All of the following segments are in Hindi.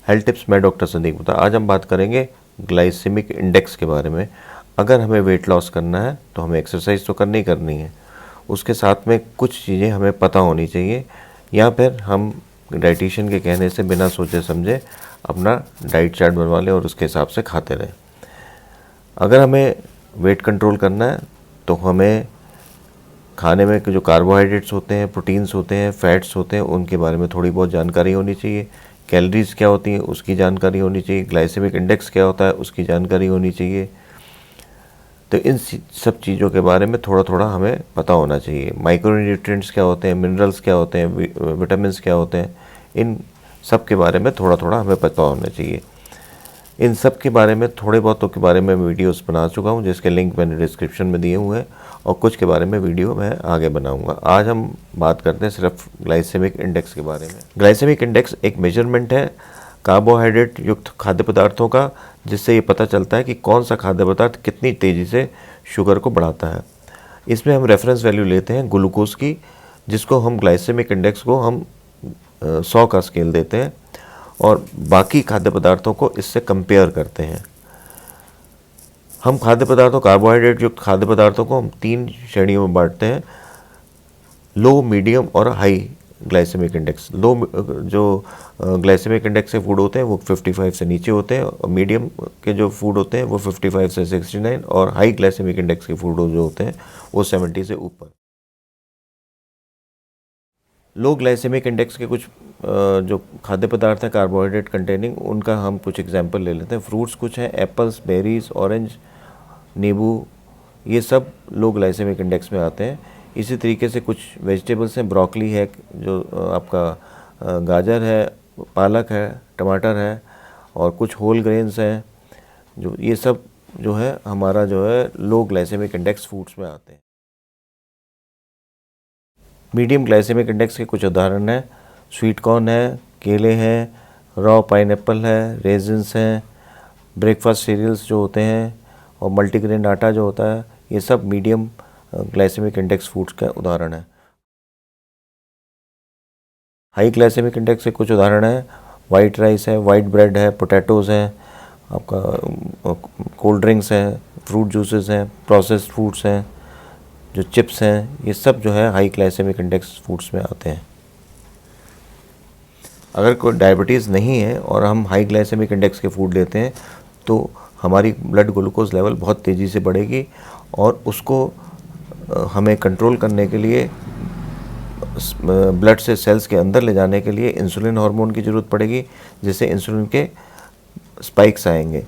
हेल्थ टिप्स, मैं डॉक्टर संदीप गुप्ता। आज हम बात करेंगे ग्लाइसेमिक इंडेक्स के बारे में। अगर हमें वेट लॉस करना है तो हमें एक्सरसाइज तो करनी ही करनी है, उसके साथ में कुछ चीज़ें हमें पता होनी चाहिए, या फिर हम डाइटिशियन के कहने से बिना सोचे समझे अपना डाइट चार्ट बनवा लें और उसके हिसाब से खाते रहें। अगर हमें वेट कंट्रोल करना है तो हमें खाने में जो कार्बोहाइड्रेट्स होते हैं, प्रोटीन्स होते हैं, फैट्स होते हैं, उनके बारे में थोड़ी बहुत जानकारी होनी चाहिए। कैलोरीज क्या होती हैं उसकी जानकारी होनी चाहिए। ग्लाइसेमिक इंडेक्स क्या होता है उसकी जानकारी होनी चाहिए। तो इन सब चीज़ों के बारे में थोड़ा थोड़ा हमें पता होना चाहिए। माइक्रोन्यूट्रिएंट्स क्या होते हैं, मिनरल्स क्या होते हैं, विटामिन्स क्या होते हैं, इन सब के बारे में थोड़ा थोड़ा हमें पता होना चाहिए। इन सब के बारे में, थोड़े बहुतों के बारे में वीडियोस बना चुका हूँ, जिसके लिंक मैंने डिस्क्रिप्शन में दिए हुए हैं, और कुछ के बारे में वीडियो मैं आगे बनाऊंगा। आज हम बात करते हैं सिर्फ ग्लाइसेमिक इंडेक्स के बारे में। ग्लाइसेमिक इंडेक्स एक मेजरमेंट है कार्बोहाइड्रेट युक्त खाद्य पदार्थों का, जिससे ये पता चलता है कि कौन सा खाद्य पदार्थ कितनी तेज़ी से शुगर को बढ़ाता है। इसमें हम रेफरेंस वैल्यू लेते हैं ग्लूकोज की, जिसको हम ग्लाइसेमिक इंडेक्स को हम 100 का स्केल देते हैं, और बाकी खाद्य पदार्थों को इससे कंपेयर करते हैं। हम खाद्य पदार्थों, कार्बोहाइड्रेट युक्त खाद्य पदार्थों को हम 3 श्रेणियों में बांटते हैं: लो, मीडियम और हाई ग्लाइसेमिक इंडेक्स। लो जो ग्लाइसेमिक इंडेक्स के फूड होते हैं वो 55 से नीचे होते हैं, और मीडियम के जो फूड होते हैं वो 55 से 69, और हाई ग्लाइसेमिक इंडेक्स के फूड जो होते हैं वो 70 से ऊपर। लो ग्लाइसेमिक इंडेक्स के कुछ जो खाद्य पदार्थ हैं कार्बोहाइड्रेट कंटेनिंग, उनका हम कुछ एग्जांपल ले लेते हैं। फ्रूट्स कुछ हैं: एप्पल्स, बेरीज, ऑरेंज, नींबू, ये सब लो ग्लाइसेमिक इंडेक्स में आते हैं। इसी तरीके से कुछ वेजिटेबल्स हैं: ब्रोकली है, जो आपका गाजर है, पालक है, टमाटर है, और कुछ होल ग्रेन्स हैं, जो ये सब जो है हमारा जो है लो ग्लाइसेमिक इंडेक्स फूड्स में आते हैं। मीडियम ग्लाइसेमिक इंडेक्स के कुछ उदाहरण हैं: स्वीट कॉर्न है, केले हैं, रॉ पाइनएप्पल है, रेजिन्स हैं, ब्रेकफास्ट सीरियल्स जो होते हैं, और मल्टीग्रेन आटा जो होता है, ये सब मीडियम ग्लाइसेमिक इंडेक्स फूड्स का उदाहरण है। हाई ग्लाइसेमिक इंडेक्स के कुछ उदाहरण हैं: वाइट राइस है, वाइट ब्रेड है, पोटैटोज़ हैं, आपका कोल्ड ड्रिंक्स हैं, फ्रूट जूसेस हैं, प्रोसेस्ड फूड्स हैं, जो चिप्स हैं, ये सब जो है हाई ग्लाइसेमिक इंडेक्स फूड्स में आते हैं। अगर कोई डायबिटीज़ नहीं है और हम हाई ग्लाइसेमिक इंडेक्स के फूड लेते हैं तो हमारी ब्लड ग्लूकोज लेवल बहुत तेज़ी से बढ़ेगी, और उसको हमें कंट्रोल करने के लिए, ब्लड से सेल्स के अंदर ले जाने के लिए इंसुलिन हार्मोन की ज़रूरत पड़ेगी, जिससे इंसुलिन के स्पाइक्स आएंगे।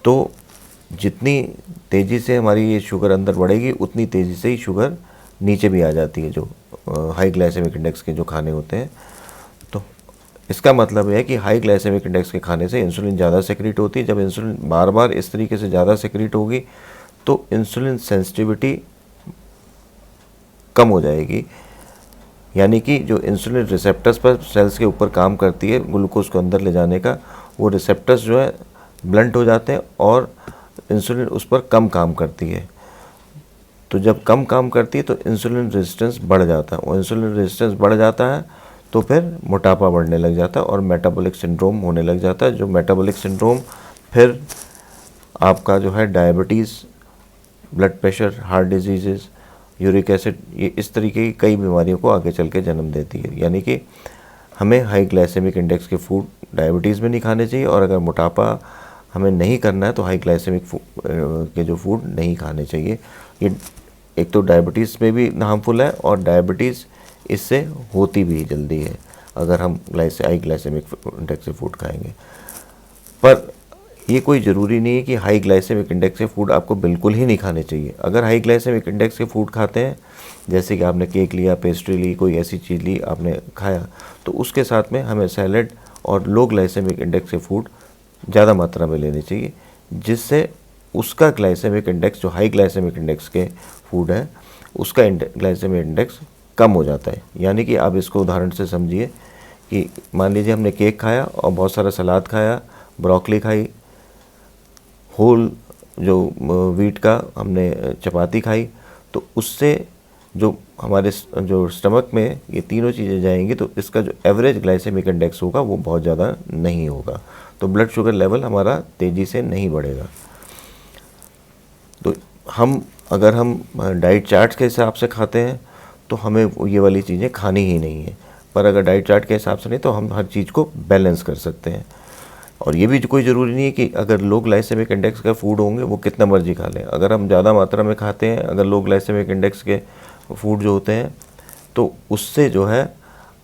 तो जितनी तेज़ी से हमारी ये शुगर अंदर बढ़ेगी, उतनी तेज़ी से ही शुगर नीचे भी आ जाती है, जो हाई ग्लाइसेमिक इंडेक्स के जो खाने होते हैं। तो इसका मतलब है कि हाई ग्लाइसेमिक इंडेक्स के खाने से इंसुलिन ज़्यादा सेक्रेट होती है। जब इंसुलिन बार बार इस तरीके से ज़्यादा सेक्रेट होगी तो इंसुलिन सेंसिटिविटी कम हो जाएगी, यानी कि जो इंसुलिन रिसेप्टर्स पर सेल्स के ऊपर काम करती है ग्लूकोज को अंदर ले जाने का, वो रिसेप्टर्स जो है ब्लंट हो जाते हैं और इंसुलिन उस पर कम काम करती है। तो जब कम काम करती है तो इंसुलिन रेजिस्टेंस बढ़ जाता है, और इंसुलिन रेजिस्टेंस बढ़ जाता है तो फिर मोटापा बढ़ने लग जाता है और मेटाबॉलिक सिंड्रोम होने लग जाता है। जो मेटाबॉलिक सिंड्रोम फिर आपका जो है diabetes, blood pressure, heart disease, uric acid, ये इस तरीके की कई बीमारियों को आगे चल के जन्म देती है। यानी कि हमें हाई ग्लाइसेमिक इंडेक्स के फूड डायबिटीज़ में नहीं खाने चाहिए, और अगर मोटापा हमें नहीं करना है तो हाई ग्लाइसेमिक के जो फूड नहीं खाने चाहिए। ये एक तो डायबिटीज़ में भी हार्मफुल है, और डायबिटीज़ इससे होती भी जल्दी है अगर हम हाई ग्लाइसेमिक इंडेक्स से फूड खाएंगे। पर ये कोई ज़रूरी नहीं है कि हाई ग्लाइसेमिक इंडेक्स के फूड आपको बिल्कुल ही नहीं खाने चाहिए। अगर हाई ग्लाइसेमिक इंडेक्स के फूड खाते हैं, जैसे कि आपने केक लिया, पेस्ट्री ली, कोई ऐसी चीज़ ली, आपने खाया, तो उसके साथ में हमें सैलड और लो ग्लाइसेमिक इंडेक्स के फूड ज़्यादा मात्रा में लेने चाहिए, जिससे उसका ग्लाइसेमिक इंडेक्स, जो हाई ग्लाइसेमिक इंडेक्स के फूड है, उसका ग्लाइसेमिक इंडेक्स कम हो जाता है। यानी कि आप इसको उदाहरण से समझिए कि मान लीजिए हमने केक खाया और बहुत सारा सलाद खाया, ब्रोकली खाई, होल जो वीट का हमने चपाती खाई, तो उससे जो हमारे जो स्टमक में ये तीनों चीज़ें जाएंगी तो इसका जो एवरेज ग्लाइसेमिक इंडेक्स होगा वो बहुत ज़्यादा नहीं होगा, तो ब्लड शुगर लेवल हमारा तेज़ी से नहीं बढ़ेगा। तो अगर हम डाइट चार्ट के हिसाब से खाते हैं तो हमें ये वाली चीज़ें खानी ही नहीं है, पर अगर डाइट चार्ट के हिसाब से नहीं तो हम हर चीज़ को बैलेंस कर सकते हैं। और ये भी कोई ज़रूरी नहीं है कि अगर लो ग्लाइसेमिक इंडेक्स का फूड होंगे वो कितना मर्जी खा लें। अगर हम ज़्यादा मात्रा में खाते हैं, अगर लो ग्लाइसेमिक इंडेक्स के फूड जो होते हैं, तो उससे जो है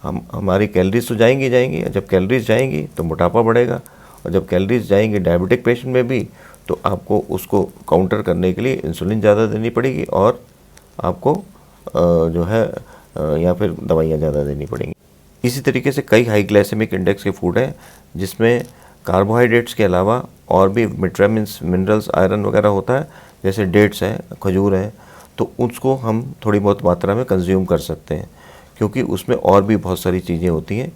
हमारी कैलोरीज तो जाएंगी जाएंगी, जब कैलोरीज जाएंगी तो मोटापा बढ़ेगा, और जब कैलोरीज जाएंगी डायबिटिक पेशेंट में भी तो आपको उसको काउंटर करने के लिए इंसुलिन ज़्यादा देनी पड़ेगी, और आपको जो है या फिर दवाइयाँ ज़्यादा देनी पड़ेंगी। इसी तरीके से कई हाई ग्लाइसेमिक इंडेक्स के फूड हैं जिसमें कार्बोहाइड्रेट्स के अलावा और भी विटामिन्स, मिनरल्स, आयरन वगैरह होता है, जैसे डेट्स हैं, खजूर हैं, तो उसको हम थोड़ी बहुत मात्रा में कंज्यूम कर सकते हैं, क्योंकि उसमें और भी बहुत सारी चीज़ें होती हैं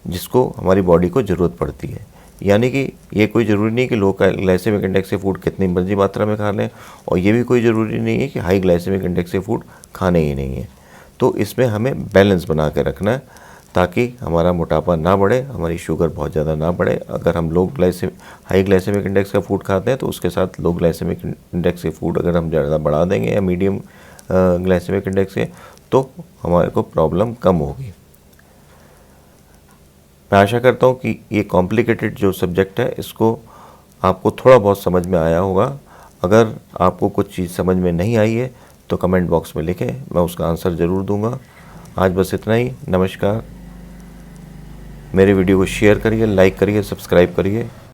जिसको हमारी बॉडी को ज़रूरत पड़ती है। यानी कि ये कोई ज़रूरी नहीं कि लो ग्लाइसेमिक इंडेक्स के फूड कितनी मर्जी मात्रा में खा लें, और ये भी कोई ज़रूरी नहीं है कि हाई ग्लाइसेमिक इंडेक्स के फूड खाने ही नहीं है। तो इसमें हमें बैलेंस बना के रखना है ताकि हमारा मोटापा ना बढ़े, हमारी शुगर बहुत ज़्यादा ना बढ़े। अगर हम हाई ग्लाइसेमिक इंडेक्स का फूड खाते हैं तो उसके साथ लो ग्लाइसेमिक इंडेक्स के फूड अगर हम ज़्यादा बढ़ा देंगे या मीडियम ग्लाइसेमिक इंडेक्स के, तो हमारे को प्रॉब्लम कम होगी। मैं आशा करता हूँ कि ये कॉम्प्लिकेटेड जो सब्जेक्ट है इसको आपको थोड़ा बहुत समझ में आया होगा। अगर आपको कुछ चीज़ समझ में नहीं आई है तो कमेंट बॉक्स में लिखें, मैं उसका आंसर ज़रूर दूंगा। आज बस इतना ही। नमस्कार। मेरे वीडियो को शेयर करिए, लाइक करिए, सब्सक्राइब करिए।